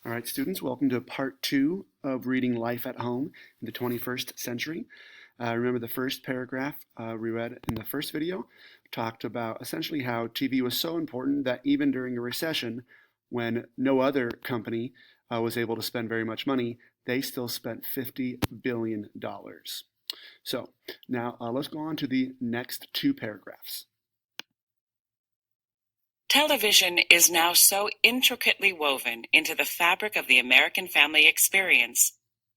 All right, students, welcome to part 2 of reading Life at Home in the 21st Century. Remember the first paragraph we read in the first video talked about essentially how TV was so important that even during a recession, when no other company was able to spend very much money, they still spent $50 billion. So now let's go on to the next 2 paragraphs. Television is now so intricately woven into the fabric of the American family experience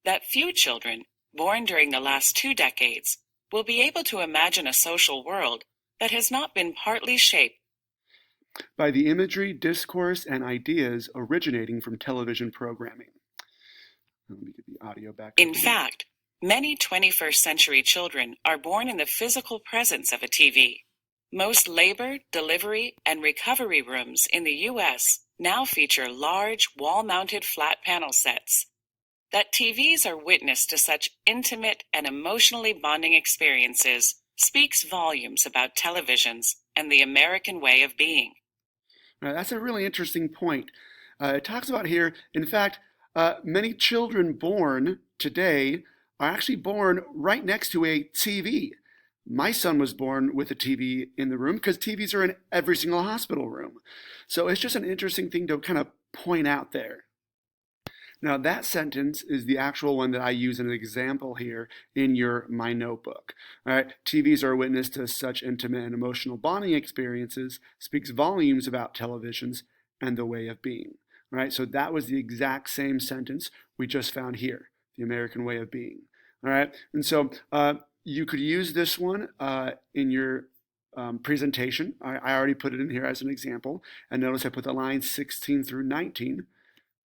that few children, born during the last 2 decades, will be able to imagine a social world that has not been partly shaped by the imagery, discourse, and ideas originating from television programming. Let me get the audio back. In fact, many 21st century children are born in the physical presence of a TV. Most labor, delivery, and recovery rooms in the U.S. now feature large, wall-mounted flat panel sets. That TVs are witness to such intimate and emotionally bonding experiences speaks volumes about televisions and the American way of being. Now, that's a really interesting point. It talks about here, in fact, many children born today are actually born right next to a TV. My son was born with a TV in the room because TVs are in every single hospital room. So it's just an interesting thing to kind of point out there. Now that sentence is the actual one that I use as an example here in my notebook. All right, TVs are a witness to such intimate and emotional bonding experiences, speaks volumes about televisions and the way of being. All right, so that was the exact same sentence we just found here, the American way of being. All right, and so you could use this one in your presentation. I already put it in here as an example. And notice I put the lines 16 through 19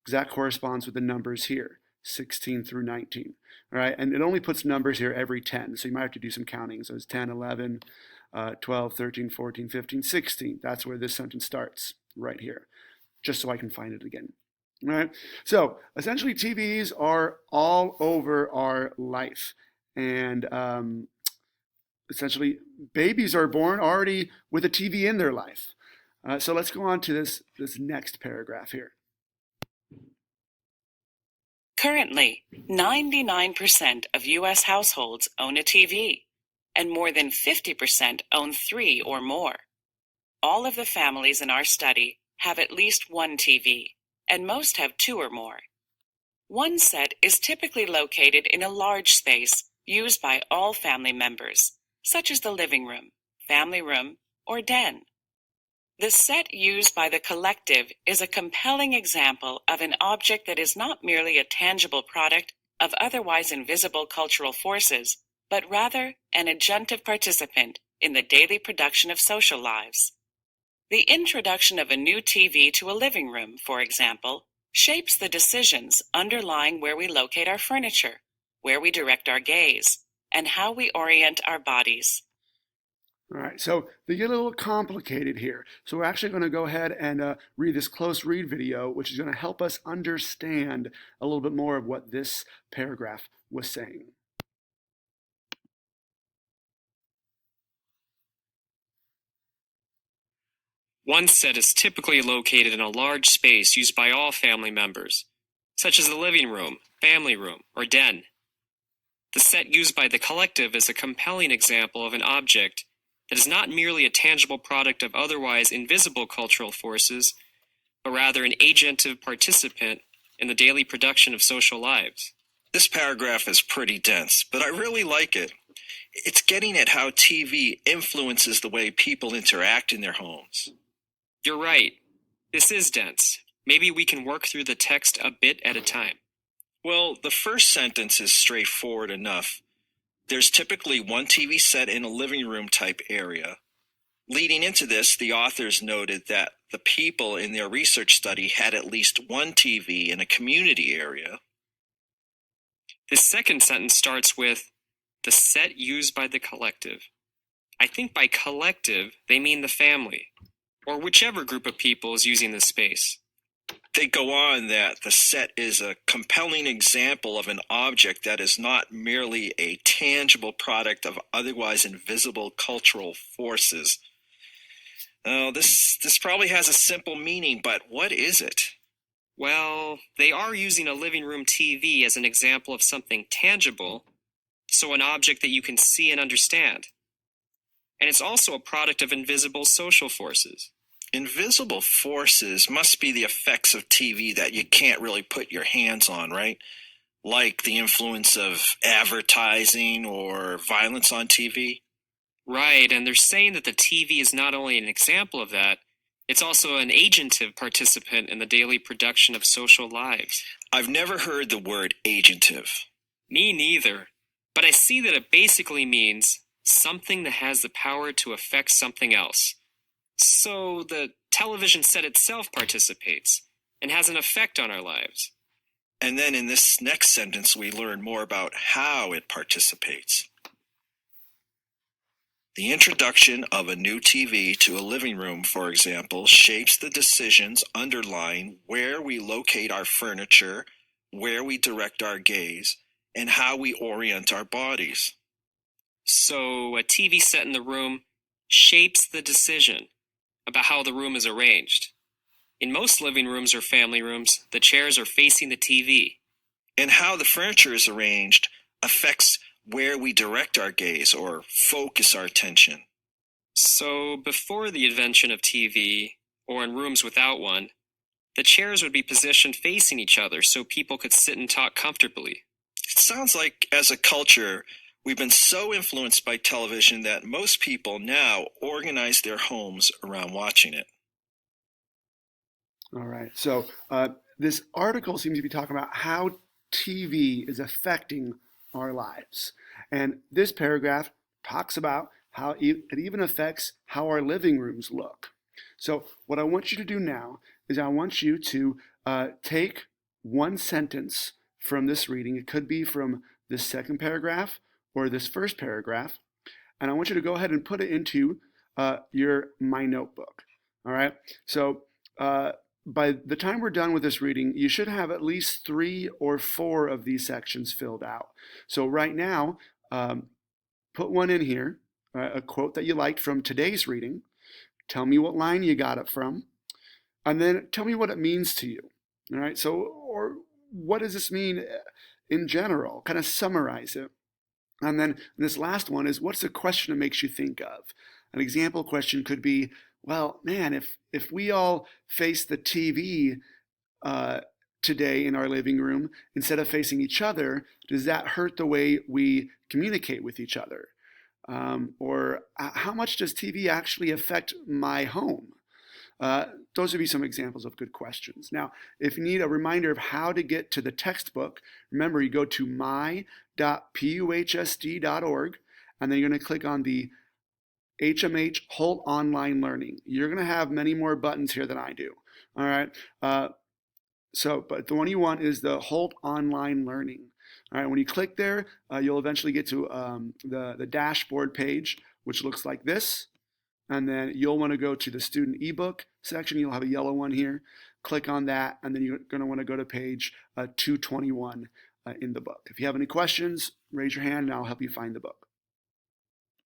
because that corresponds with the numbers here, 16 through 19. All right, and it only puts numbers here every 10. So you might have to do some counting. So it's 10, 11, 12, 13, 14, 15, 16. That's where this sentence starts, right here, just so I can find it again. All right, so essentially TVs are all over our life. And essentially, babies are born already with a TV in their life. So let's go on to this next paragraph here. Currently, 99% of U.S. households own a TV, and more than 50% own 3 or more. All of the families in our study have at least one TV, and most have 2 or more. One set is typically located in a large space used by all family members, such as the living room, family room, or den. The set used by the collective is a compelling example of an object that is not merely a tangible product of otherwise invisible cultural forces, but rather an agentive participant in the daily production of social lives. The introduction of a new TV to a living room, for example, shapes the decisions underlying where we locate our furniture, where we direct our gaze, and how we orient our bodies. All right, so they get a little complicated here. So we're actually going to go ahead and read this close read video, which is going to help us understand a little bit more of what this paragraph was saying. One set is typically located in a large space used by all family members, such as the living room, family room, or den. The set used by the collective is a compelling example of an object that is not merely a tangible product of otherwise invisible cultural forces, but rather an agentive participant in the daily production of social lives. This paragraph is pretty dense, but I really like it. It's getting at how TV influences the way people interact in their homes. You're right. This is dense. Maybe we can work through the text a bit at a time. Well, the first sentence is straightforward enough. There's typically one TV set in a living room type area. Leading into this, the authors noted that the people in their research study had at least one TV in a community area. This second sentence starts with, the set used by the collective. I think by collective, they mean the family, or whichever group of people is using the space. They go on that the set is a compelling example of an object that is not merely a tangible product of otherwise invisible cultural forces. Oh, this probably has a simple meaning, but what is it? Well, they are using a living room TV as an example of something tangible, so an object that you can see and understand. And it's also a product of invisible social forces. Invisible forces must be the effects of TV that you can't really put your hands on, right? Like the influence of advertising or violence on TV. Right, and they're saying that the TV is not only an example of that, it's also an agentive participant in the daily production of social lives. I've never heard the word agentive. Me neither, but I see that it basically means something that has the power to affect something else. So the television set itself participates and has an effect on our lives. And then in this next sentence, we learn more about how it participates. The introduction of a new TV to a living room, for example, shapes the decisions underlying where we locate our furniture, where we direct our gaze, and how we orient our bodies. So a TV set in the room shapes the decision about how the room is arranged. In most living rooms or family rooms, the chairs are facing the TV. And how the furniture is arranged affects where we direct our gaze or focus our attention. So before the invention of TV, or in rooms without one, the chairs would be positioned facing each other so people could sit and talk comfortably. It sounds like as a culture, we've been so influenced by television that most people now organize their homes around watching it. All right. So this article seems to be talking about how TV is affecting our lives. And this paragraph talks about how it even affects how our living rooms look. So what I want you to do now is I want you to take one sentence from this reading. It could be from this second paragraph or this first paragraph. And I want you to go ahead and put it into my notebook. All right. So by the time we're done with this reading, you should have at least 3 or 4 of these sections filled out. So right now, put one in here, a quote that you liked from today's reading. Tell me what line you got it from, and then tell me what it means to you. All right, so, or what does this mean in general? Kind of summarize it. And then this last one is, what's the question it makes you think of? An example question could be, well, man, if we all face the TV today in our living room instead of facing each other, does that hurt the way we communicate with each other? Or how much does TV actually affect my home? Those would be some examples of good questions. Now, if you need a reminder of how to get to the textbook, remember you go to my.puhsd.org, and then you're going to click on the HMH Holt Online Learning. You're going to have many more buttons here than I do. All right. But the one you want is the Holt Online Learning. All right. When you click there, you'll eventually get to the dashboard page, which looks like this. And then you'll want to go to the student ebook section. You'll have a yellow one here. Click on that, and then you're going to want to go to page 221 in the book. If you have any questions, raise your hand, and I'll help you find the book.